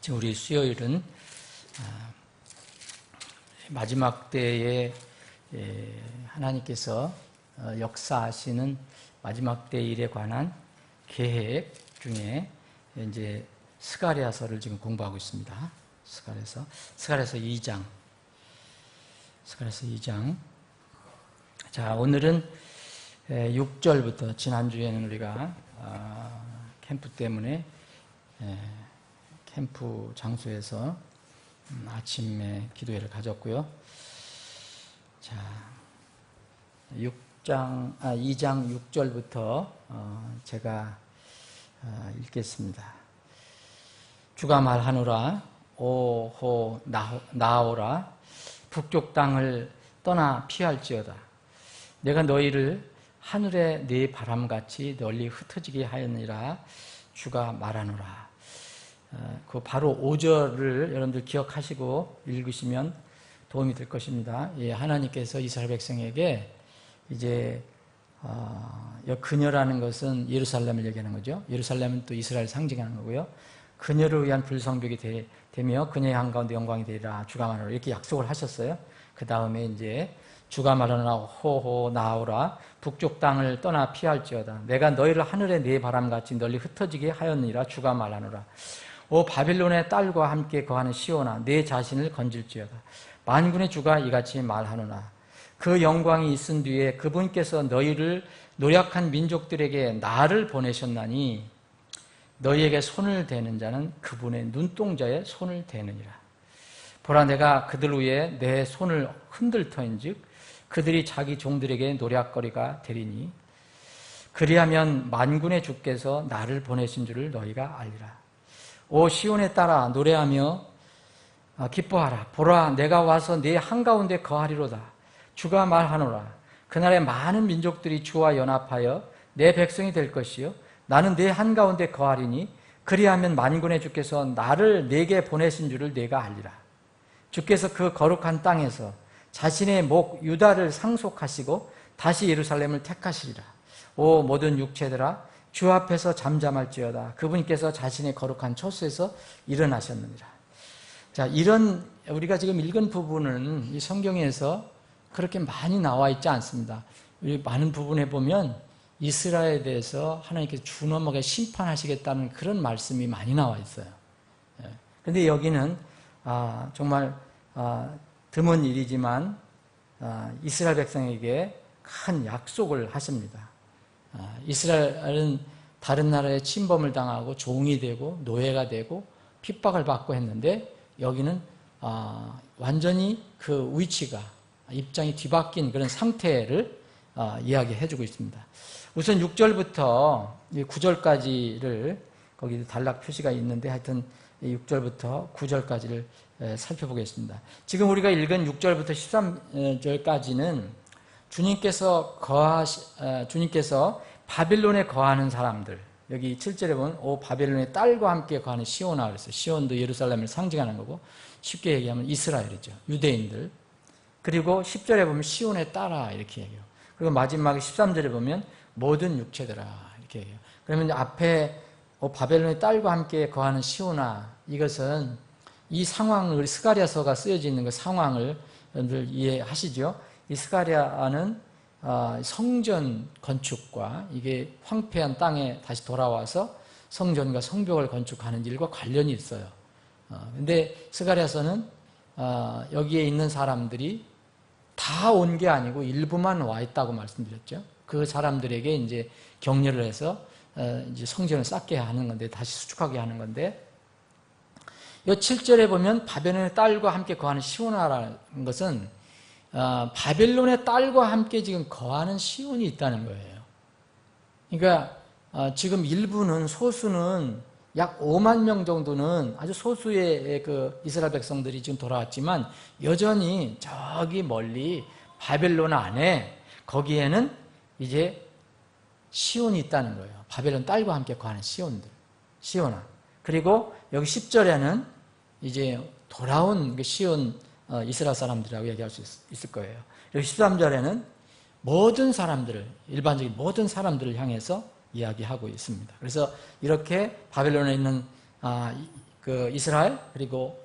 지금 우리 수요일은 마지막 때에 하나님께서 역사하시는 마지막 때 일에 관한 계획 중에 이제 스가랴서를 지금 공부하고 있습니다. 스가랴서 2장. 자, 오늘은 6절부터, 지난주에는 우리가 캠프 때문에 캠프 장소에서 아침에 기도회를 가졌고요. 자, 2장 6절부터 제가 읽겠습니다. 주가 말하노라. 오호 나오라. 북쪽 땅을 떠나 피할지어다. 내가 너희를 하늘의 네 바람같이 널리 흩어지게 하였느니라. 주가 말하노라. 그 바로 5절을 여러분들 기억하시고 읽으시면 도움이 될 것입니다. 예, 하나님께서 이스라엘 백성에게 이제 그녀라는 것은 예루살렘을 얘기하는 거죠. 예루살렘은 또 이스라엘을 상징하는 거고요. 그녀를 위한 불성벽이 되며 그녀의 한가운데 영광이 되리라. 주가 말하노라. 이렇게 약속을 하셨어요. 그 다음에 이제 주가 말하노라. 호호 나오라. 북쪽 땅을 떠나 피할지어다. 내가 너희를 하늘의 네 바람같이 널리 흩어지게 하였느니라. 주가 말하노라. 오 바빌론의 딸과 함께 거하는 시온아, 내 자신을 건질지어다. 만군의 주가 이같이 말하노라. 그 영광이 있은 뒤에 그분께서 너희를 노력한 민족들에게 나를 보내셨나니 너희에게 손을 대는 자는 그분의 눈동자에 손을 대느니라. 보라, 내가 그들 위에 내 손을 흔들 터인즉 그들이 자기 종들에게 노략거리가 되리니 그리하면 만군의 주께서 나를 보내신 줄을 너희가 알리라. 오 시온에 따라 노래하며 기뻐하라. 보라, 내가 와서 네 한가운데 거하리로다. 주가 말하노라. 그날에 많은 민족들이 주와 연합하여 내 백성이 될 것이요 나는 네 한가운데 거하리니 그리하면 만군의 주께서 나를 내게 보내신 줄을 내가 알리라. 주께서 그 거룩한 땅에서 자신의 목 유다를 상속하시고 다시 예루살렘을 택하시리라. 오 모든 육체들아, 주 앞에서 잠잠할지어다. 그분께서 자신의 거룩한 처소에서 일어나셨느니라. 자, 이런 우리가 지금 읽은 부분은 이 성경에서 그렇게 많이 나와 있지 않습니다. 우리 많은 부분에 보면 이스라엘에 대해서 하나님께서 준엄하게 심판하시겠다는 그런 말씀이 많이 나와 있어요. 그런데 여기는 정말 드문 일이지만 이스라엘 백성에게 큰 약속을 하십니다. 이스라엘은 다른 나라에 침범을 당하고 종이 되고 노예가 되고 핍박을 받고 했는데 여기는 완전히 그 위치가 입장이 뒤바뀐 그런 상태를 이야기해주고 있습니다. 우선 6절부터 9절까지를 거기 단락 표시가 있는데 하여튼 6절부터 9절까지를 살펴보겠습니다. 지금 우리가 읽은 6절부터 13절까지는 주님께서 바빌론에 거하는 사람들, 여기 7절에 보면 오 바빌론의 딸과 함께 거하는 시온아 그랬어요. 시온도 예루살렘을 상징하는 거고 쉽게 얘기하면 이스라엘이죠. 유대인들. 그리고 10절에 보면 시온의 딸아 이렇게 얘기해요. 그리고 마지막에 13절에 보면 모든 육체들아 이렇게 얘기해요. 그러면 앞에 바벨론의 딸과 함께 거하는 시온아, 이것은 이 상황을 스가랴서가 쓰여져 있는 그 상황을 여러분들 이해하시죠? 이 스가랴는 성전 건축과 이게 황폐한 땅에 다시 돌아와서 성전과 성벽을 건축하는 일과 관련이 있어요. 근데 스가랴서는 여기에 있는 사람들이 다 온 게 아니고 일부만 와 있다고 말씀드렸죠. 그 사람들에게 이제 격려를 해서 이제 성전을 쌓게 하는 건데, 다시 수축하게 하는 건데, 이 7절에 보면 바벨론의 딸과 함께 거하는 시온아라는 것은 바벨론의 딸과 함께 지금 거하는 시온이 있다는 거예요. 그러니까 지금 일부는, 소수는 약 5만 명 정도는 아주 소수의 그 이스라엘 백성들이 지금 돌아왔지만 여전히 저기 멀리 바벨론 안에 거기에는 이제 시온이 있다는 거예요. 바벨론 딸과 함께 거하는 시온아. 그리고 여기 10절에는 이제 돌아온 그 시온 이스라엘 사람들이라고 얘기할 수 있을 거예요. 여기 13절에는 모든 사람들을, 일반적인 모든 사람들을 향해서 이야기하고 있습니다. 그래서 이렇게 바벨론에 있는 그 이스라엘, 그리고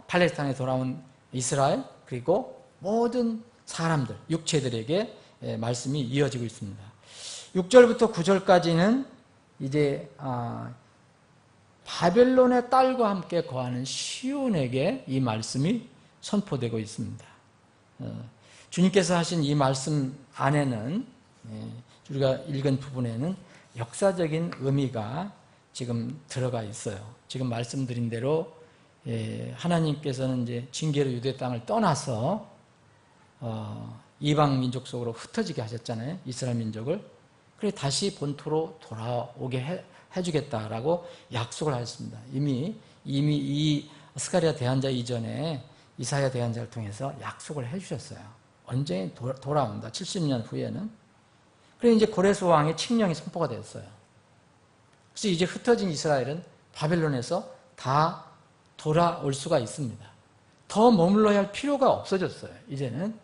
팔레스타인에 돌아온 이스라엘, 그리고 모든 사람들, 육체들에게 말씀이 이어지고 있습니다. 6절부터 9절까지는 이제 바벨론의 딸과 함께 거하는 시온에게 이 말씀이 선포되고 있습니다. 주님께서 하신 이 말씀 안에는, 우리가 읽은 부분에는 역사적인 의미가 지금 들어가 있어요. 지금 말씀드린 대로 하나님께서는 이제 징계로 유대 땅을 떠나서 이방 민족 속으로 흩어지게 하셨잖아요. 이스라엘 민족을. 그래 다시 본토로 돌아오게 해주겠다라고 약속을 하셨습니다. 이미 이 스가랴 대한자 이전에 이사야 대한자를 통해서 약속을 해주셨어요. 언제 돌아온다. 70년 후에는. 그래 이제 고레스 왕의 칙령이 선포가 됐어요. 그래서 이제 흩어진 이스라엘은 바벨론에서 다 돌아올 수가 있습니다. 더 머물러야 할 필요가 없어졌어요. 이제는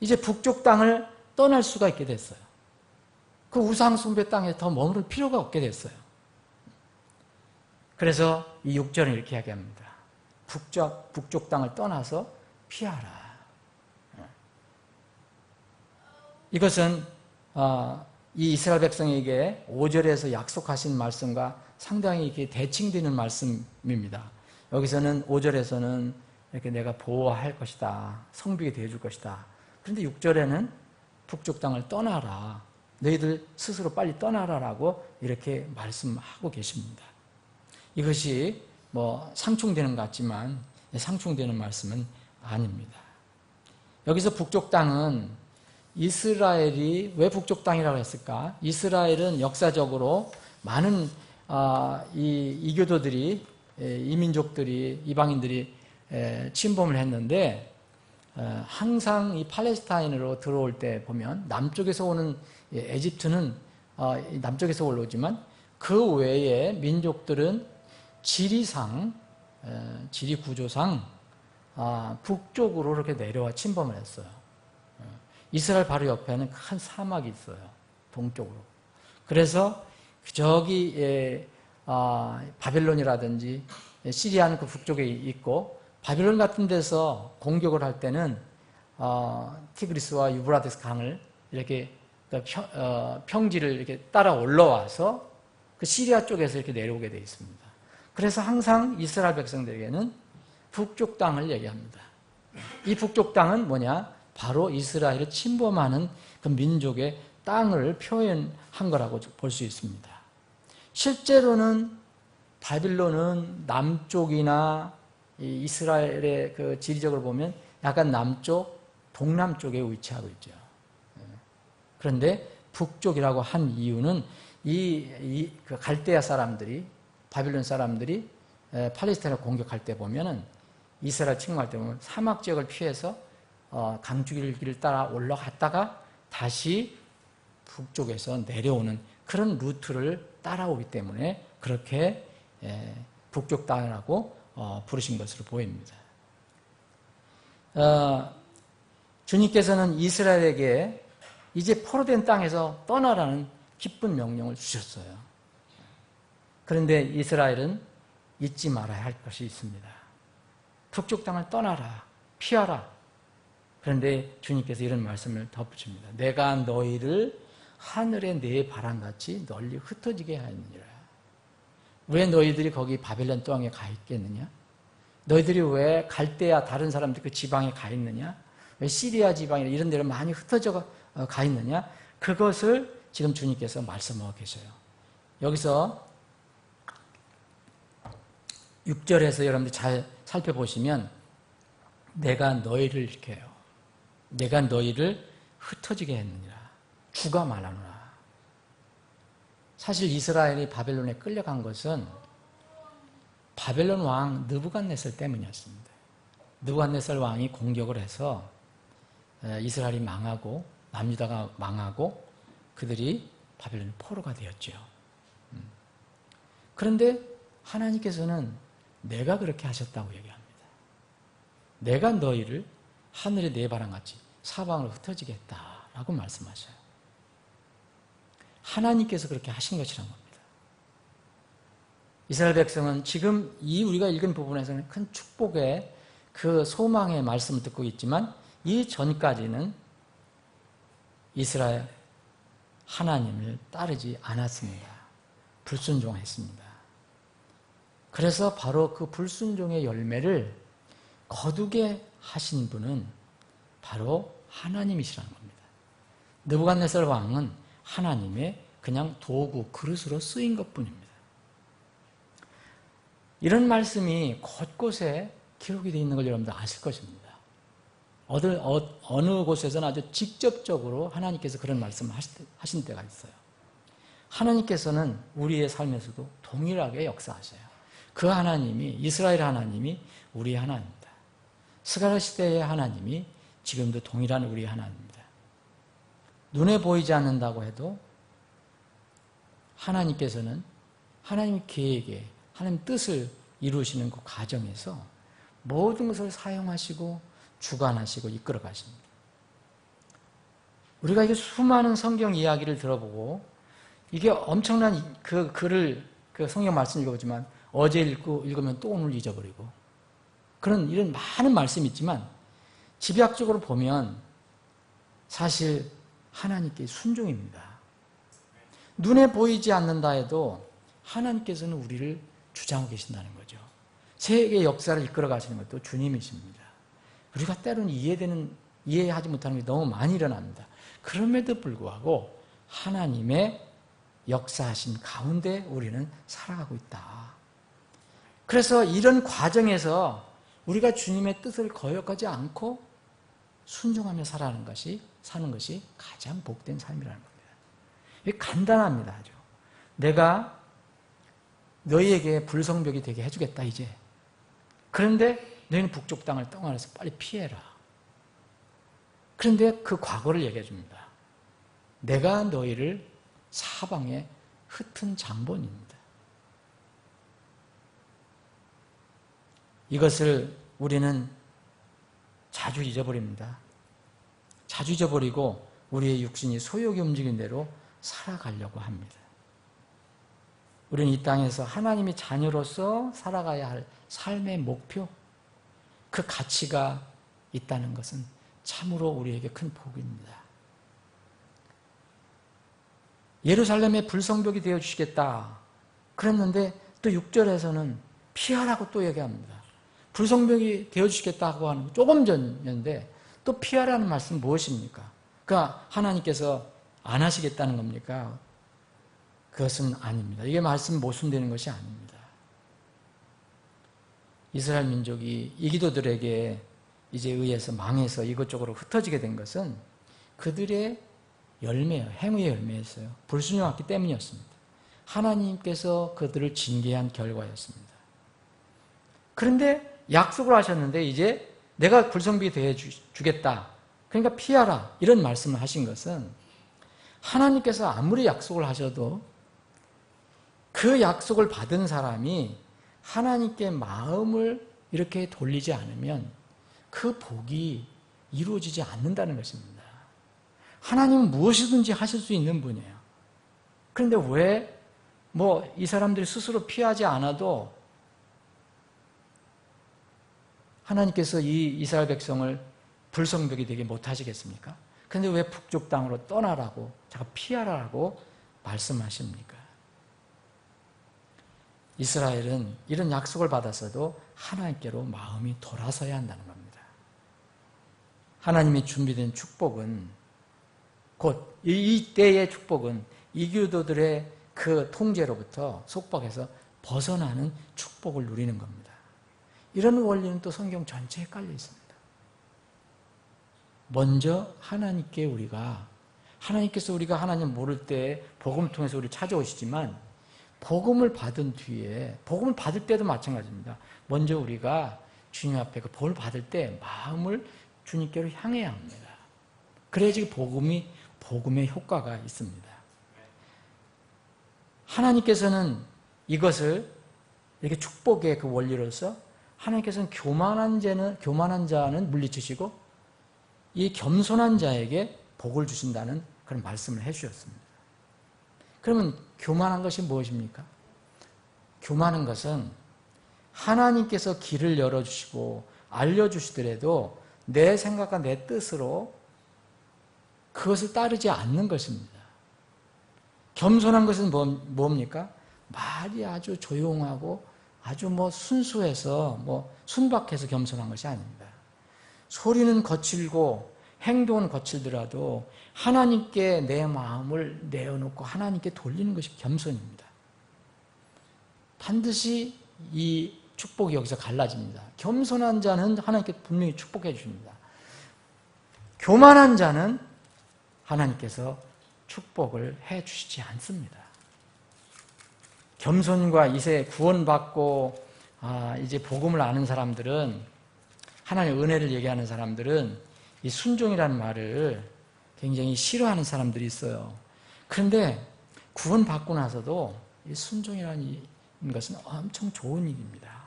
이제 북쪽 땅을 떠날 수가 있게 됐어요. 그 우상 숭배 땅에 더 머무를 필요가 없게 됐어요. 그래서 이 6절은 이렇게 이야기합니다. 북쪽 땅을 떠나서 피하라. 이것은 이 이스라엘 백성에게 5절에서 약속하신 말씀과 상당히 이렇게 대칭되는 말씀입니다. 여기서는 5절에서는 이렇게 내가 보호할 것이다. 성벽이 되어줄 것이다. 그런데 6절에는 북쪽 땅을 떠나라. 너희들 스스로 빨리 떠나라라고 이렇게 말씀하고 계십니다. 이것이 상충되는 것 같지만 상충되는 말씀은 아닙니다. 여기서 북쪽 땅은 이스라엘이 왜 북쪽 땅이라고 했을까? 이스라엘은 역사적으로 많은 이교도들이, 이민족들이, 이방인들이 침범을 했는데 항상 이 팔레스타인으로 들어올 때 보면 남쪽에서 오는 에집트는 남쪽에서 올라오지만 그 외에 민족들은 지리상, 지리 구조상 북쪽으로 이렇게 내려와 침범을 했어요. 이스라엘 바로 옆에는 큰 사막이 있어요. 동쪽으로. 그래서 저기 바벨론이라든지 시리아는 그 북쪽에 있고 바벨론 같은 데서 공격을 할 때는 티그리스와 유브라데스 강을 이렇게 평지를 이렇게 따라 올라와서 그 시리아 쪽에서 이렇게 내려오게 되어 있습니다. 그래서 항상 이스라엘 백성들에게는 북쪽 땅을 얘기합니다. 이 북쪽 땅은 뭐냐? 바로 이스라엘을 침범하는 그 민족의 땅을 표현한 거라고 볼 수 있습니다. 실제로는 바빌론은 남쪽이나 이스라엘의 그 지리적으로 보면 약간 남쪽, 동남쪽에 위치하고 있죠. 그런데 북쪽이라고 한 이유는 그 갈대아 사람들이, 바빌론 사람들이 팔레스타인을 공격할 때 보면은 이스라엘 침공할 때 보면 사막 지역을 피해서 강줄기를 따라 올라갔다가 다시 북쪽에서 내려오는 그런 루트를 따라오기 때문에 그렇게 북쪽 땅이라고 부르신 것으로 보입니다. 주님께서는 이스라엘에게 이제 포로된 땅에서 떠나라는 기쁜 명령을 주셨어요. 그런데 이스라엘은 잊지 말아야 할 것이 있습니다. 북쪽 땅을 떠나라, 피하라. 그런데 주님께서 이런 말씀을 덧붙입니다. 내가 너희를 하늘의 네 바람같이 널리 흩어지게 하였느니라. 왜 너희들이 거기 바벨론 땅에 가 있겠느냐? 너희들이 왜 갈대아 다른 사람들 그 지방에 가 있느냐? 왜 시리아 지방이나 이런 데로 많이 흩어져 가 있느냐? 그것을 지금 주님께서 말씀하고 계셔요. 여기서 6절에서 여러분들 잘 살펴보시면 내가 너희를 이렇게 해요. 내가 너희를 흩어지게 했느니라. 주가 말하노라. 사실 이스라엘이 바벨론에 끌려간 것은 바벨론 왕 느부갓네살 때문이었습니다. 느부갓네살 왕이 공격을 해서 이스라엘이 망하고 남유다가 망하고 그들이 바벨론 포로가 되었죠. 그런데 하나님께서는 내가 그렇게 하셨다고 얘기합니다. 내가 너희를 하늘의 네 바람같이 사방으로 흩어지게 했다라고 말씀하셔요. 하나님께서 그렇게 하신 것이란 겁니다. 이스라엘 백성은 지금 이 우리가 읽은 부분에서는 큰 축복의 그 소망의 말씀을 듣고 있지만 이 전까지는 이스라엘 하나님을 따르지 않았습니다. 불순종했습니다. 그래서 바로 그 불순종의 열매를 거두게 하신 분은 바로 하나님이시라는 겁니다. 느부갓네살 왕은 하나님의 그냥 도구, 그릇으로 쓰인 것뿐입니다. 이런 말씀이 곳곳에 기록이 되어 있는 걸 여러분들 아실 것입니다. 어느 곳에서는 아주 직접적으로 하나님께서 그런 말씀을 하신 때가 있어요. 하나님께서는 우리의 삶에서도 동일하게 역사하셔요. 그 하나님이, 이스라엘 하나님이 우리의 하나님입니다. 스가랴 시대의 하나님이 지금도 동일한 우리의 하나님입니다. 눈에 보이지 않는다고 해도 하나님께서는 하나님의 계획에 하나님 뜻을 이루시는 그 과정에서 모든 것을 사용하시고 주관하시고 이끌어 가십니다. 우리가 이게 수많은 성경 이야기를 들어보고 이게 엄청난 그 글을 그 성경 말씀 읽어보지만 어제 읽으면 또 오늘 잊어버리고 이런 많은 말씀이 있지만 집약적으로 보면 사실 하나님께 순종입니다. 눈에 보이지 않는다 해도 하나님께서는 우리를 주장하고 계신다는 거죠. 세계 역사를 이끌어 가시는 것도 주님이십니다. 우리가 때로는 이해하지 못하는 게 너무 많이 일어납니다. 그럼에도 불구하고 하나님의 역사하신 가운데 우리는 살아가고 있다. 그래서 이런 과정에서 우리가 주님의 뜻을 거역하지 않고 순종하며 사는 것이 가장 복된 삶이라는 겁니다. 이게 간단합니다. 아주. 내가 너희에게 불성벽이 되게 해주겠다 이제. 그런데 너희는 북쪽 땅을 떠나서 빨리 피해라. 그런데 그 과거를 얘기해 줍니다. 내가 너희를 사방에 흩은 장본입니다. 이것을 우리는 자주 잊어버립니다. 자주 잊어버리고 우리의 육신이 소욕이 움직인 대로 살아가려고 합니다. 우리는 이 땅에서 하나님의 자녀로서 살아가야 할 삶의 목표, 그 가치가 있다는 것은 참으로 우리에게 큰 복입니다. 예루살렘의 불성벽이 되어주시겠다 그랬는데 또 6절에서는 피하라고 또 얘기합니다. 불성벽이 되어주시겠다고 하는 거 조금 전인데 또 피하라는 말씀은 무엇입니까? 그러니까 하나님께서 안 하시겠다는 겁니까? 그것은 아닙니다. 이게 말씀 모순되는 것이 아닙니다. 이스라엘 민족이 이기도들에게 이제 의해서 망해서 이것저것으로 흩어지게 된 것은 그들의 열매예요. 행위의 열매였어요. 불순종했기 때문이었습니다. 하나님께서 그들을 징계한 결과였습니다. 그런데 약속을 하셨는데 이제 내가 불성벽이 되어주겠다. 그러니까 피하라. 이런 말씀을 하신 것은 하나님께서 아무리 약속을 하셔도 그 약속을 받은 사람이 하나님께 마음을 이렇게 돌리지 않으면 그 복이 이루어지지 않는다는 것입니다. 하나님은 무엇이든지 하실 수 있는 분이에요. 그런데 왜 이 사람들이 스스로 피하지 않아도 하나님께서 이 이스라엘 백성을 불성벽이 되게 못하시겠습니까? 그런데 왜 북쪽 땅으로 떠나라고 자꾸 피하라고 말씀하십니까? 이스라엘은 이런 약속을 받았어도 하나님께로 마음이 돌아서야 한다는 겁니다. 하나님이 준비된 축복은 곧 이때의 축복은 이교도들의 그 통제로부터 속박해서 벗어나는 축복을 누리는 겁니다. 이런 원리는 또 성경 전체에 깔려 있습니다. 먼저 하나님께서 우리가 하나님 모를 때 복음을 통해서 우리를 찾아오시지만 복음을 받은 뒤에 복음을 받을 때도 마찬가지입니다. 먼저 우리가 주님 앞에 그 복을 받을 때 마음을 주님께로 향해야 합니다. 그래야지 복음의 효과가 있습니다. 하나님께서는 이것을 이렇게 축복의 그 원리로서 하나님께서는 교만한 자는 물리치시고 이 겸손한 자에게 복을 주신다는 그런 말씀을 해주셨습니다. 그러면 교만한 것이 무엇입니까? 교만한 것은 하나님께서 길을 열어주시고 알려주시더라도 내 생각과 내 뜻으로 그것을 따르지 않는 것입니다. 겸손한 것은 뭡니까? 말이 아주 조용하고 아주 순수해서 순박해서 겸손한 것이 아닙니다. 소리는 거칠고 행동은 거칠더라도 하나님께 내 마음을 내어놓고 하나님께 돌리는 것이 겸손입니다. 반드시 이 축복이 여기서 갈라집니다. 겸손한 자는 하나님께 분명히 축복해 주십니다. 교만한 자는 하나님께서 축복을 해 주시지 않습니다. 겸손과 이제 구원받고 이제 복음을 아는 사람들은, 하나님의 은혜를 얘기하는 사람들은 이 순종이라는 말을 굉장히 싫어하는 사람들이 있어요. 그런데 구원받고 나서도 이 순종이라는 것은 엄청 좋은 일입니다.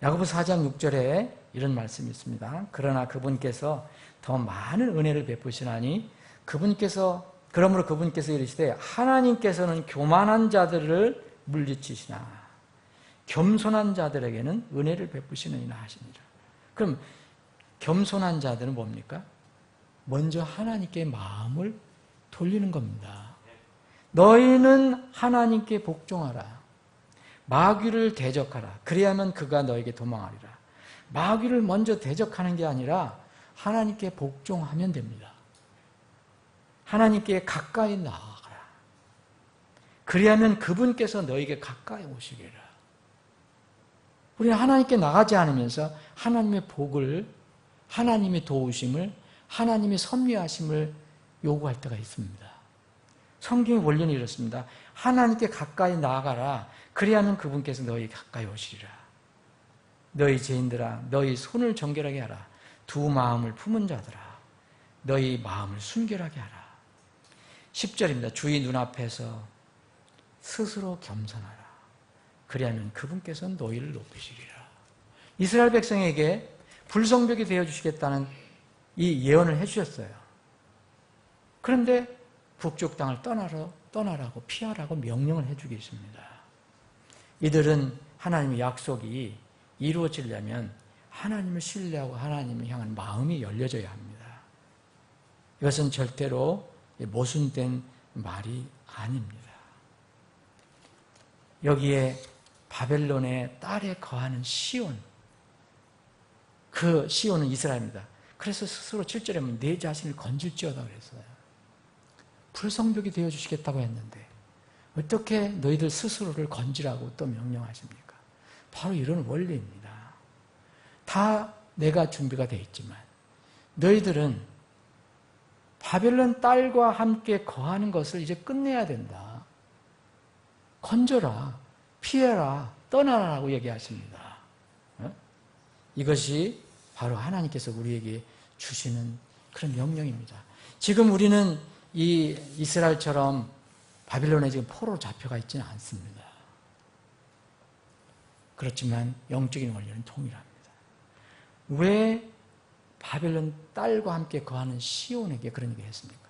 야고보서 4장 6절에 이런 말씀이 있습니다. 그러나 그분께서 더 많은 은혜를 베푸시나니 그러므로 그분께서 이르시되 하나님께서는 교만한 자들을 물리치시나 겸손한 자들에게는 은혜를 베푸시느니라 하시니라. 그럼 겸손한 자들은 뭡니까? 먼저 하나님께 마음을 돌리는 겁니다. 너희는 하나님께 복종하라. 마귀를 대적하라. 그리하면 그가 너에게 도망하리라. 마귀를 먼저 대적하는 게 아니라 하나님께 복종하면 됩니다. 하나님께 가까이 나아가라. 그리하면 그분께서 너에게 가까이 오시리라. 우리는 하나님께 나가지 않으면서 하나님의 복을, 하나님의 도우심을, 하나님의 섭리하심을 요구할 때가 있습니다. 성경의 원리는 이렇습니다. 하나님께 가까이 나아가라. 그리하면 그분께서 너희 가까이 오시리라. 너희 죄인들아, 너희 손을 정결하게 하라. 두 마음을 품은 자들아, 너희 마음을 순결하게 하라. 10절입니다. 주의 눈앞에서 스스로 겸손하라. 그리하면 그분께서는 너희를 높이시리라. 이스라엘 백성에게 불성벽이 되어주시겠다는 이 예언을 해주셨어요. 그런데 북쪽 땅을 떠나라고 피하라고 명령을 해주고 있습니다. 이들은 하나님의 약속이 이루어지려면 하나님을 신뢰하고 하나님을 향한 마음이 열려져야 합니다. 이것은 절대로 모순된 말이 아닙니다. 여기에 바벨론의 딸에 거하는 시온, 그 시온은 이스라엘입니다. 그래서 스스로 7절에 보면 내 자신을 건질지어다 그랬어요. 불성벽이 되어주시겠다고 했는데 어떻게 너희들 스스로를 건지라고 또 명령하십니까? 바로 이런 원리입니다. 다 내가 준비가 되어 있지만 너희들은 바벨론 딸과 함께 거하는 것을 이제 끝내야 된다. 건져라, 피해라, 떠나라고 얘기하십니다. 이것이 바로 하나님께서 우리에게 주시는 그런 명령입니다. 지금 우리는 이 이스라엘처럼 바빌론에 지금 포로로 잡혀가 있지는 않습니다. 그렇지만 영적인 원리는 동일합니다. 왜 바벨론 딸과 함께 거하는 시온에게 그런 얘기를 했습니까?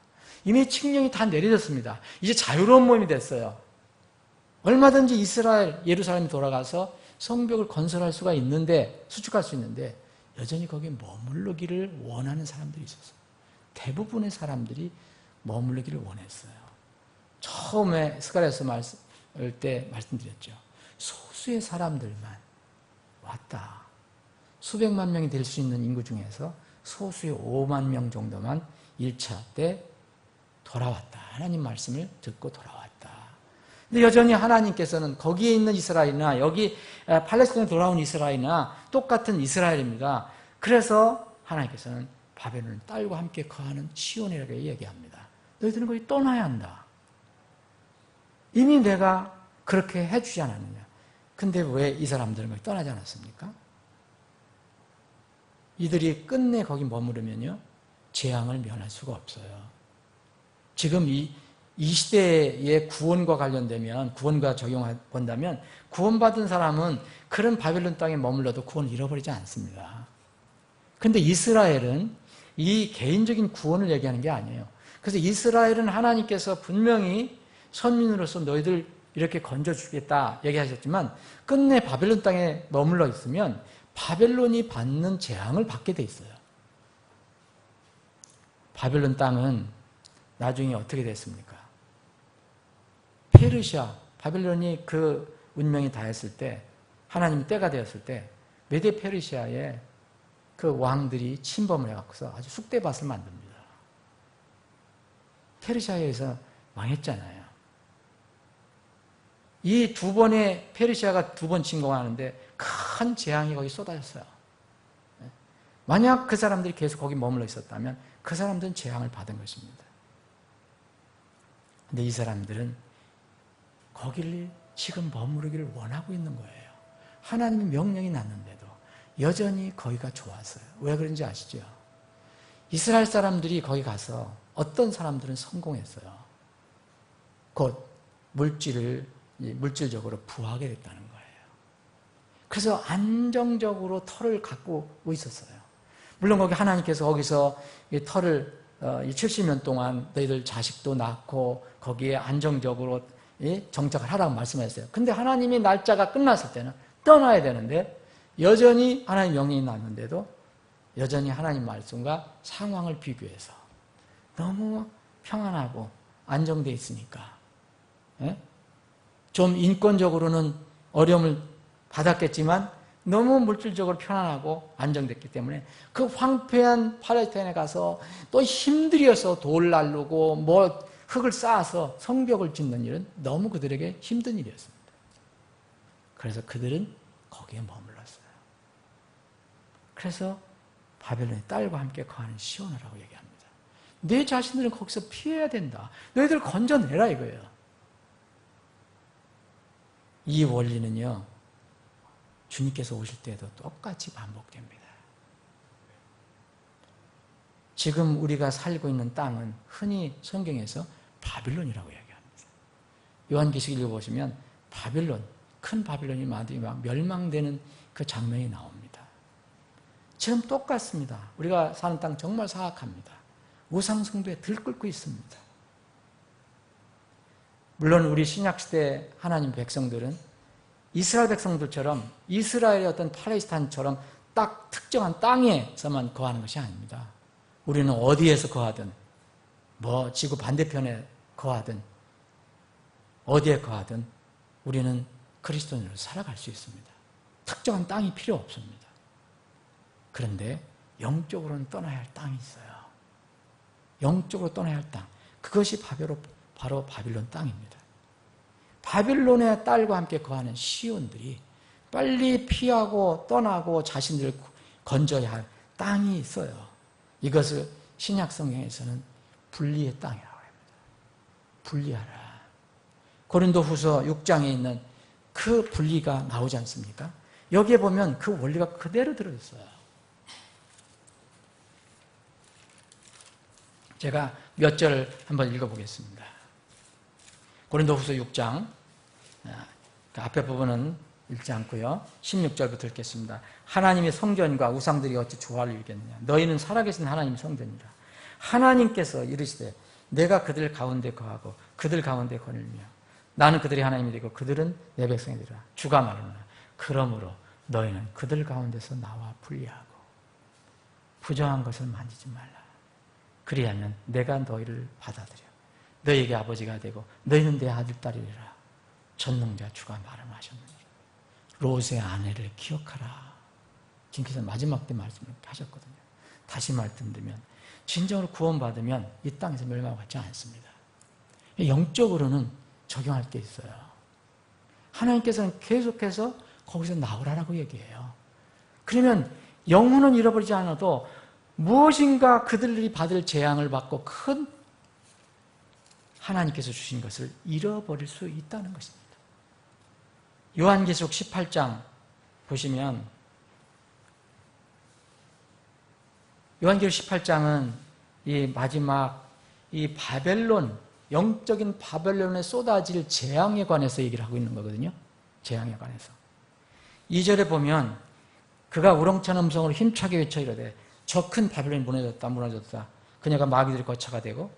이미 칙령이 다 내려졌습니다. 이제 자유로운 몸이 됐어요. 얼마든지 이스라엘, 예루살렘에 돌아가서 성벽을 건설할 수가 있는데, 수축할 수 있는데 여전히 거기에 머무르기를 원하는 사람들이 있었어요. 대부분의 사람들이 머무르기를 원했어요. 처음에 스가랴서 말씀을 때 말씀드렸죠. 소수의 사람들만 왔다. 수백만 명이 될 수 있는 인구 중에서 소수의 5만 명 정도만 1차 때 돌아왔다. 하나님 말씀을 듣고 돌아왔다. 근데 여전히 하나님께서는 거기에 있는 이스라엘이나 여기 팔레스타인에 돌아온 이스라엘이나 똑같은 이스라엘입니다. 그래서 하나님께서는 바벨론 딸과 함께 거하는 시온이라고 얘기합니다. 너희들은 거기 떠나야 한다. 이미 내가 그렇게 해주지 않았느냐. 근데 왜 이 사람들은 거기 떠나지 않았습니까? 이들이 끝내 거기 머무르면요, 재앙을 면할 수가 없어요. 지금 이 시대의 구원과 관련되면, 구원과 적용한다면 구원받은 사람은 그런 바벨론 땅에 머물러도 구원을 잃어버리지 않습니다. 그런데 이스라엘은 이 개인적인 구원을 얘기하는 게 아니에요. 그래서 이스라엘은 하나님께서 분명히 선민으로서 너희들 이렇게 건져주겠다 얘기하셨지만 끝내 바벨론 땅에 머물러 있으면 바벨론이 받는 재앙을 받게 돼 있어요. 바벨론 땅은 나중에 어떻게 됐습니까? 페르시아, 바벨론이 그 운명이 다했을 때, 하나님 때가 되었을 때 메데 페르시아의 그 왕들이 침범을 해갖고서 아주 쑥대밭을 만듭니다. 페르시아에서 망했잖아요. 이 두 번의 페르시아가 두 번 침공하는데 큰 재앙이 거기 쏟아졌어요. 만약 그 사람들이 계속 거기 머물러 있었다면 그 사람들은 재앙을 받은 것입니다. 근데 이 사람들은 거기를 지금 머무르기를 원하고 있는 거예요. 하나님의 명령이 났는데도 여전히 거기가 좋았어요. 왜 그런지 아시죠? 이스라엘 사람들이 거기 가서 어떤 사람들은 성공했어요. 곧 물질적으로 부하게 됐다는 거예요. 그래서 안정적으로 터를 갖고 있었어요. 물론 거기 하나님께서 거기서 이 터를 70년 동안 너희들 자식도 낳고 거기에 안정적으로 정착을 하라고 말씀하셨어요. 근데 하나님이 날짜가 끝났을 때는 떠나야 되는데 여전히 하나님 명령이 났는데도 여전히 하나님 말씀과 상황을 비교해서 너무 평안하고 안정되어 있으니까 좀 인권적으로는 어려움을 받았겠지만 너무 물질적으로 편안하고 안정됐기 때문에 그 황폐한 팔레스타인에 가서 또 힘들여서 돌 날르고 뭐 흙을 쌓아서 성벽을 짓는 일은 너무 그들에게 힘든 일이었습니다. 그래서 그들은 거기에 머물렀어요. 그래서 바벨론의 딸과 함께 거하는 시온이라고 얘기합니다. 내 자신들은 거기서 피해야 된다. 너희들 건져내라 이거예요. 이 원리는요, 주님께서 오실 때에도 똑같이 반복됩니다. 지금 우리가 살고 있는 땅은 흔히 성경에서 바빌론이라고 얘기합니다. 요한계시록 읽어보시면 바빌론, 큰 바빌론이 막 멸망되는 그 장면이 나옵니다. 지금 똑같습니다. 우리가 사는 땅 정말 사악합니다. 우상숭배에 들끓고 있습니다. 물론 우리 신약시대 하나님 백성들은 이스라엘 백성들처럼 이스라엘의 어떤 팔레스타인처럼 딱 특정한 땅에서만 거하는 것이 아닙니다. 우리는 어디에서 거하든 뭐 지구 반대편에 거하든 어디에 거하든 우리는 그리스도인으로 살아갈 수 있습니다. 특정한 땅이 필요 없습니다. 그런데 영적으로는 떠나야 할 땅이 있어요. 영적으로 떠나야 할 땅. 그것이 바로 바빌론 땅입니다. 바빌론의 딸과 함께 거하는 시온들이 빨리 피하고 떠나고 자신들을 건져야 할 땅이 있어요. 이것을 신약 성경에서는 분리의 땅이라고 합니다. 분리하라. 고린도후서 6장에 있는 그 분리가 나오지 않습니까? 여기에 보면 그 원리가 그대로 들어있어요. 제가 몇 절을 한번 읽어보겠습니다. 고린도후서 6장, 앞에 부분은 읽지 않고요. 16절부터 읽겠습니다. 하나님의 성전과 우상들이 어찌 조화를 이루겠느냐. 너희는 살아계신 하나님의 성전이라. 하나님께서 이르시되 내가 그들 가운데 거하고 그들 가운데 거닐며 나는 그들의 하나님이 되고 그들은 내 백성이 되리라. 주가 말하노라. 그러므로 너희는 그들 가운데서 나와 분리하고 부정한 것을 만지지 말라. 그리하면 내가 너희를 받아들여 너희에게 아버지가 되고 너희는 내 아들 딸이라. 전능자 주가 말씀하셨느니라. 롯의 아내를 기억하라. 주님께서 마지막 때 말씀을 하셨거든요. 다시 말씀드리면 진정으로 구원받으면 이 땅에서 멸망받지 않습니다. 영적으로는 적용할 게 있어요. 하나님께서는 계속해서 거기서 나오라라고 얘기해요. 그러면 영혼은 잃어버리지 않아도 무엇인가 그들이 받을 재앙을 받고 큰 하나님께서 주신 것을 잃어버릴 수 있다는 것입니다. 요한계시록 18장 보시면 요한계시록 18장은 이 마지막 이 바벨론, 영적인 바벨론에 쏟아질 재앙에 관해서 얘기를 하고 있는 거거든요. 재앙에 관해서. 2절에 보면 그가 우렁찬 음성으로 힘차게 외쳐 이르되 저 큰 바벨론이 무너졌다. 그녀가 마귀들의 거처가 되고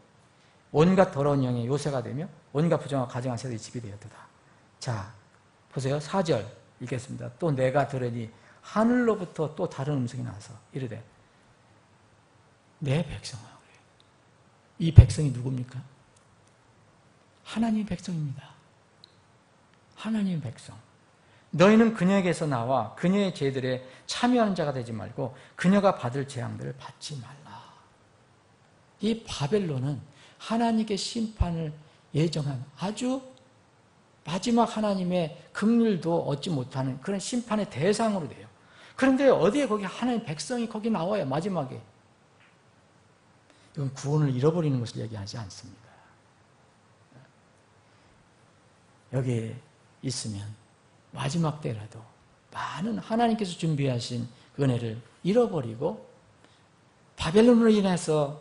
온갖 더러운 영의 요새가 되며 온갖 부정한 가증한 새들의 집이 되었다. 자, 보세요. 4절 읽겠습니다. 또 내가 들으니 하늘로부터 또 다른 음성이 나서 이르되 내 백성아. 이 백성이 누굽니까? 하나님의 백성입니다. 하나님의 백성. 너희는 그녀에게서 나와 그녀의 죄들에 참여하는 자가 되지 말고 그녀가 받을 재앙들을 받지 말라. 이 바벨론은 하나님께 심판을 예정한 아주 마지막 하나님의 긍휼도 얻지 못하는 그런 심판의 대상으로 돼요. 그런데 어디에 거기 하나님의 백성이 거기 나와요, 마지막에. 이건 구원을 잃어버리는 것을 얘기하지 않습니다. 여기에 있으면 마지막 때라도 많은 하나님께서 준비하신 은혜를 잃어버리고 바벨론으로 인해서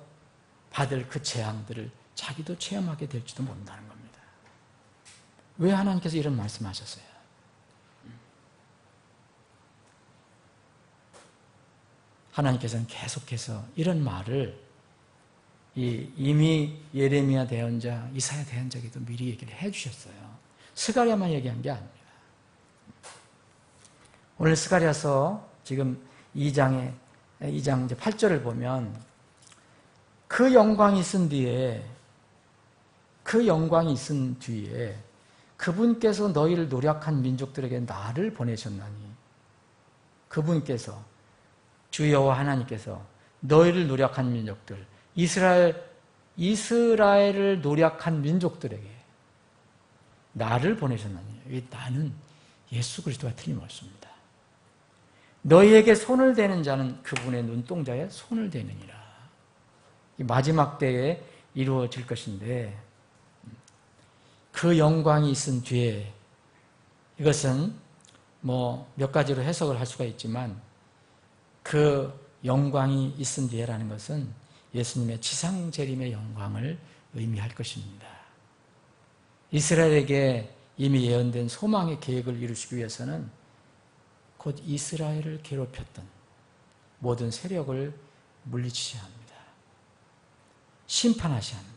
받을 그 재앙들을 자기도 체험하게 될지도 모른다는 겁니다. 왜 하나님께서 이런 말씀하셨어요? 하나님께서는 계속해서 이런 말을 이미 예레미야 대언자, 이사야 대언자에게도 미리 얘기를 해주셨어요. 스가랴만 얘기한 게 아닙니다. 오늘 스가랴서 지금 2장 이제 8절을 보면 그 영광이 있은 뒤에 그분께서 너희를 노력한 민족들에게 나를 보내셨나니 그분께서 주 여호와 하나님께서 너희를 노력한 민족들 이스라엘을 노력한 민족들에게 나를 보내셨나니 이 나는 예수 그리스도가 틀림없습니다. 너희에게 손을 대는 자는 그분의 눈동자에 손을 대느니라. 이 마지막 때에 이루어질 것인데 그 영광이 있은 뒤에 이것은 뭐 몇 가지로 해석을 할 수가 있지만 그 영광이 있은 뒤에라는 것은 예수님의 지상 재림의 영광을 의미할 것입니다. 이스라엘에게 이미 예언된 소망의 계획을 이루시기 위해서는 곧 이스라엘을 괴롭혔던 모든 세력을 물리치셔야 합니다. 심판하셔야 합니다.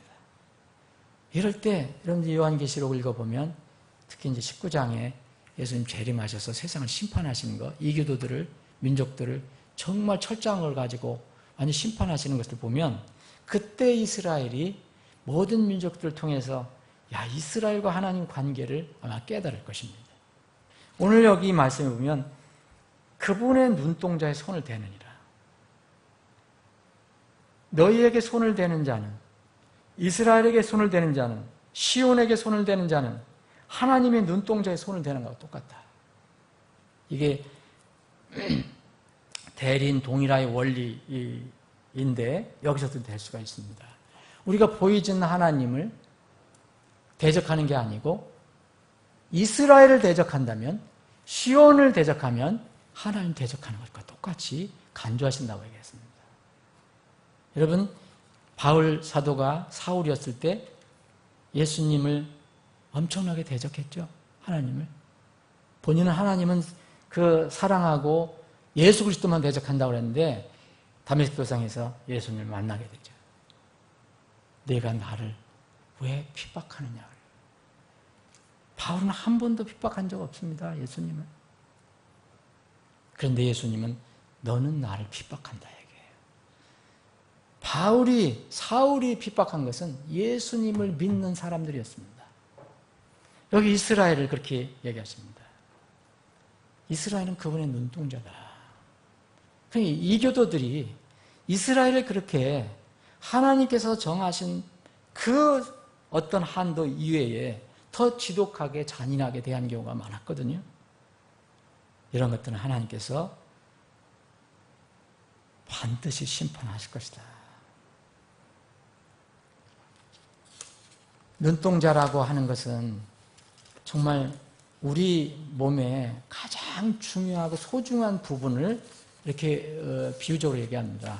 이럴 때 여러분들 요한계시록을 읽어보면 특히 이제 19장에 예수님 재림하셔서 세상을 심판하시는 것, 이교도들을 민족들을 정말 철장을 가지고 완전히 심판하시는 것을 보면 그때 이스라엘이 모든 민족들을 통해서 이스라엘과 하나님 관계를 아마 깨달을 것입니다. 오늘 여기 말씀에 보면 그분의 눈동자에 손을 대느니라. 너희에게 손을 대는 자는 이스라엘에게 손을 대는 자는 시온에게 손을 대는 자는 하나님의 눈동자에 손을 대는 것과 똑같다. 이게 대린 동일화의 원리인데 여기서도 될 수가 있습니다. 우리가 보이진 하나님을 대적하는 게 아니고 이스라엘을 대적한다면 시온을 대적하면 하나님 대적하는 것과 똑같이 간주하신다고 얘기했습니다. 여러분 바울 사도가 사울이었을 때 예수님을 엄청나게 대적했죠. 하나님을. 본인은 하나님은 그 사랑하고 예수 그리스도만 대적한다고 그랬는데 다메섹 도상에서 예수님을 만나게 되죠. 내가 나를 왜 핍박하느냐. 바울은 한 번도 핍박한 적 없습니다. 예수님은. 그런데 예수님은 너는 나를 핍박한다 얘기해요. 사울이 핍박한 것은 예수님을 믿는 사람들이었습니다. 여기 이스라엘을 그렇게 얘기하십니다. 이스라엘은 그분의 눈동자다. 그러니까 이교도들이 이스라엘을 그렇게 하나님께서 정하신 그 어떤 한도 이외에 더 지독하게 잔인하게 대한 경우가 많았거든요. 이런 것들은 하나님께서 반드시 심판하실 것이다. 눈동자라고 하는 것은 정말 우리 몸에 가장 중요하고 소중한 부분을 이렇게 비유적으로 얘기합니다.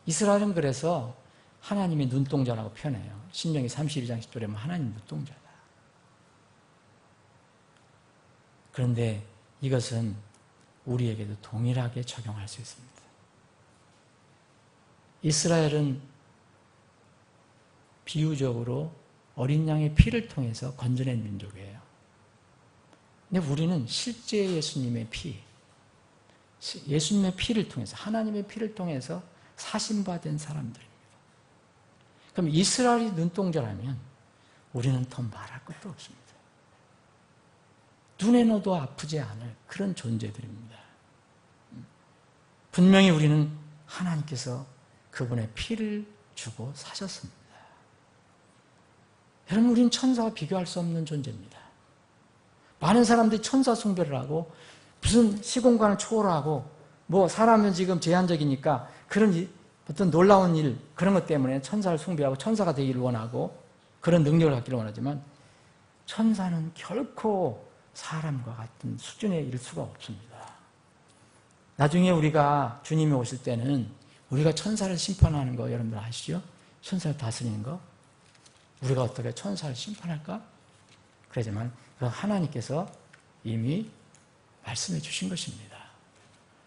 이스라엘은 그래서 하나님의 눈동자라고 표현해요. 신명기 32장 10절에 보면 하나님 눈동자다. 그런데 이것은 우리에게도 동일하게 적용할 수 있습니다. 이스라엘은 비유적으로 어린 양의 피를 통해서 건져낸 민족이에요. 근데 우리는 실제 예수님의 피, 예수님의 피를 통해서, 하나님의 피를 통해서 사심받은 사람들입니다. 그럼 이스라엘이 눈동자라면 우리는 더 말할 것도 없습니다. 눈에 넣어도 아프지 않을 그런 존재들입니다. 분명히 우리는 하나님께서 그분의 피를 주고 사셨습니다. 여러분, 우리는 천사와 비교할 수 없는 존재입니다. 많은 사람들이 천사 숭배를 하고 무슨 시공간을 초월하고 뭐 사람은 지금 제한적이니까 그런 어떤 놀라운 일, 그런 것 때문에 천사를 숭배하고 천사가 되기를 원하고 그런 능력을 갖기를 원하지만 천사는 결코 사람과 같은 수준에 이를 수가 없습니다. 나중에 우리가 주님이 오실 때는 우리가 천사를 심판하는 거 여러분들 아시죠? 천사를 다스리는 거. 우리가 어떻게 천사를 심판할까? 그러지만 하나님께서 이미 말씀해 주신 것입니다.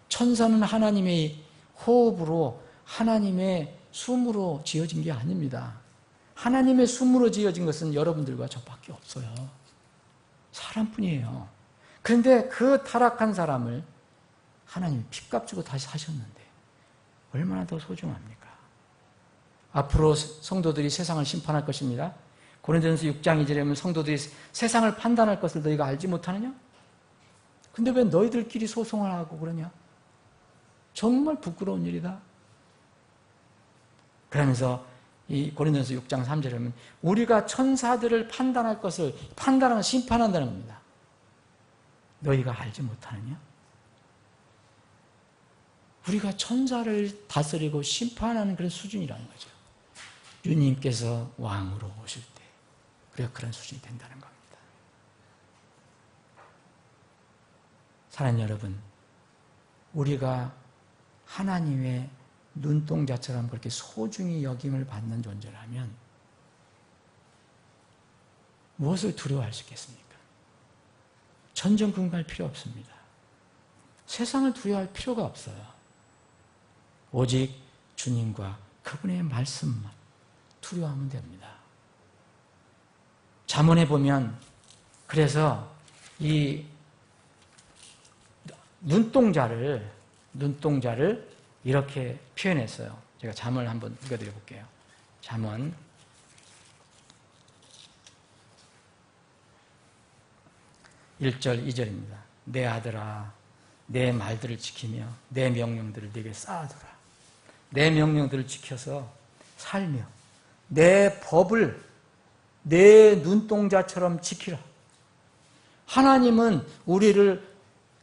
천사는 하나님의 호흡으로 하나님의 숨으로 지어진 게 아닙니다. 하나님의 숨으로 지어진 것은 여러분들과 저밖에 없어요. 사람뿐이에요. 그런데 그 타락한 사람을 하나님이 핏값 주고 다시 하셨는데 얼마나 더 소중합니까? 앞으로 성도들이 세상을 심판할 것입니다. 고린도전서 6장 2절에 보면 성도들이 세상을 판단할 것을 너희가 알지 못하느냐? 근데 왜 너희들끼리 소송을 하고 그러냐? 정말 부끄러운 일이다. 그러면서 이 고린도전서 6장 3절에 보면 우리가 천사들을 판단할 것을 판단하는 심판한다는 겁니다. 너희가 알지 못하느냐? 우리가 천사를 다스리고 심판하는 그런 수준이라는 거죠. 주님께서 왕으로 오실 때 우리가 그런 수준이 된다는 겁니다. 사랑하는 여러분, 우리가 하나님의 눈동자처럼 그렇게 소중히 여김을 받는 존재라면 무엇을 두려워할 수 있겠습니까? 전전긍긍할 필요 없습니다. 세상을 두려워할 필요가 없어요. 오직 주님과 그분의 말씀만 두려워하면 됩니다. 잠언에 보면 그래서 이 눈동자를 이렇게 표현했어요. 제가 잠언을 한번 읽어드려 볼게요. 잠언 1절 2절입니다. 내 아들아 내 말들을 지키며 내 명령들을 네게 쌓아두라. 내 명령들을 지켜서 살며 내 법을 내 눈동자처럼 지키라. 하나님은 우리를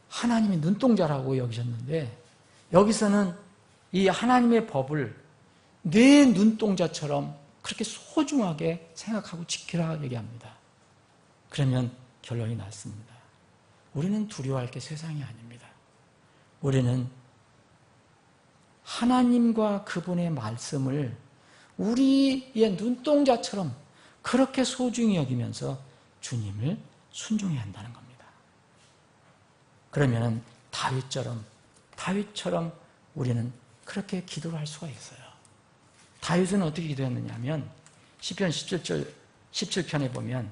하나님의 눈동자라고 여기셨는데 여기서는 이 하나님의 법을 내 눈동자처럼 그렇게 소중하게 생각하고 지키라 얘기합니다. 그러면 결론이 났습니다. 우리는 두려워할 게 세상이 아닙니다. 우리는 하나님과 그분의 말씀을 우리의 눈동자처럼 그렇게 소중히 여기면서 주님을 순종해야 한다는 겁니다. 그러면 다윗처럼 우리는 그렇게 기도를 할 수가 있어요. 다윗은 어떻게 기도했느냐 하면 시편 17편에 보면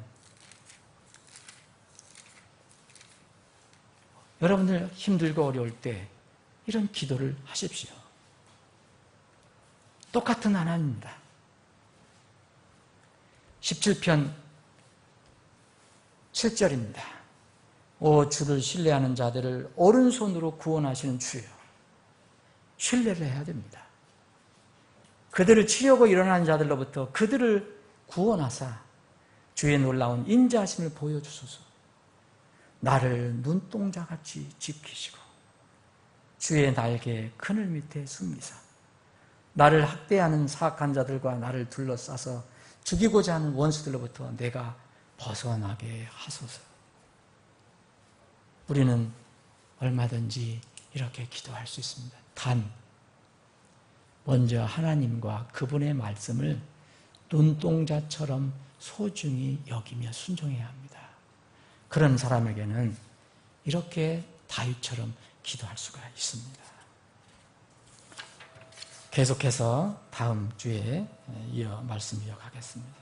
여러분들 힘들고 어려울 때 이런 기도를 하십시오. 똑같은 하나님입니다. 17편 7절입니다. 오 주를 신뢰하는 자들을 오른손으로 구원하시는 주여. 신뢰를 해야 됩니다. 그들을 치려고 일어나는 자들로부터 그들을 구원하사 주의 놀라운 인자하심을 보여주소서. 나를 눈동자같이 지키시고 주의 날개 그늘 밑에 숨기사 나를 학대하는 사악한 자들과 나를 둘러싸서 죽이고자 하는 원수들로부터 내가 벗어나게 하소서. 우리는 얼마든지 이렇게 기도할 수 있습니다. 단 먼저 하나님과 그분의 말씀을 눈동자처럼 소중히 여기며 순종해야 합니다. 그런 사람에게는 이렇게 다윗처럼 기도할 수가 있습니다. 계속해서 다음 주에 말씀 이어가겠습니다.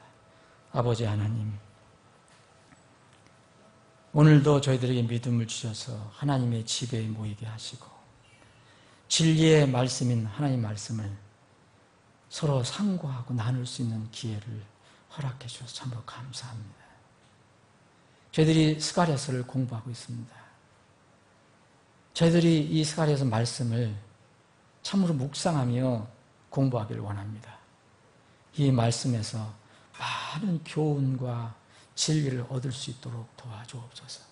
아버지 하나님, 오늘도 저희들에게 믿음을 주셔서 하나님의 집에 모이게 하시고 진리의 말씀인 하나님 말씀을 서로 상고하고 나눌 수 있는 기회를 허락해 주셔서 참으로 감사합니다. 저희들이 스가랴서를 공부하고 있습니다. 저희들이 이 스가랴서 말씀을 참으로 묵상하며 공부하기를 원합니다. 이 말씀에서 많은 교훈과 진리를 얻을 수 있도록 도와주옵소서.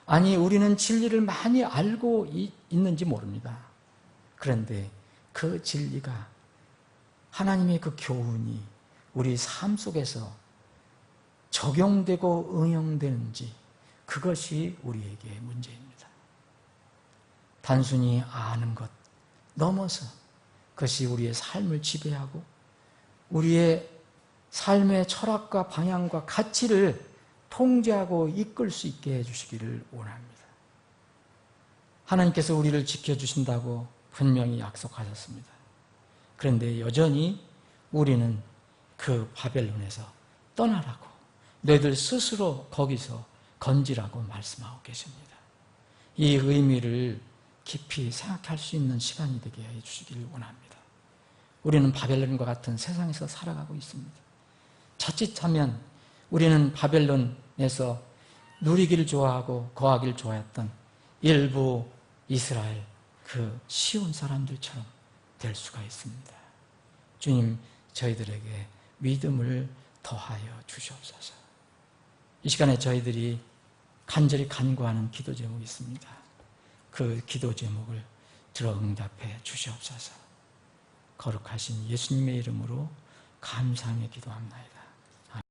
아니, 우리는 진리를 많이 알고 있는지 모릅니다. 그런데 그 진리가, 하나님의 그 교훈이 우리 삶 속에서 적용되고 응용되는지, 그것이 우리에게 문제입니다. 단순히 아는 것 넘어서 그것이 우리의 삶을 지배하고 우리의 삶의 철학과 방향과 가치를 통제하고 이끌 수 있게 해주시기를 원합니다. 하나님께서 우리를 지켜주신다고 분명히 약속하셨습니다. 그런데 여전히 우리는 그 바벨론에서 떠나라고, 너희들 스스로 거기서 건지라고 말씀하고 계십니다. 이 의미를 깊이 생각할 수 있는 시간이 되게 해주시기를 원합니다. 우리는 바벨론과 같은 세상에서 살아가고 있습니다. 자칫하면 우리는 바벨론에서 누리기를 좋아하고 거하기를 좋아했던 일부 이스라엘 그 시온 사람들처럼 될 수가 있습니다. 주님, 저희들에게 믿음을 더하여 주시옵소서. 이 시간에 저희들이 간절히 간구하는 기도 제목이 있습니다. 그 기도 제목을 들어 응답해 주시옵소서. 거룩하신 예수님의 이름으로 감사하며 기도합니다.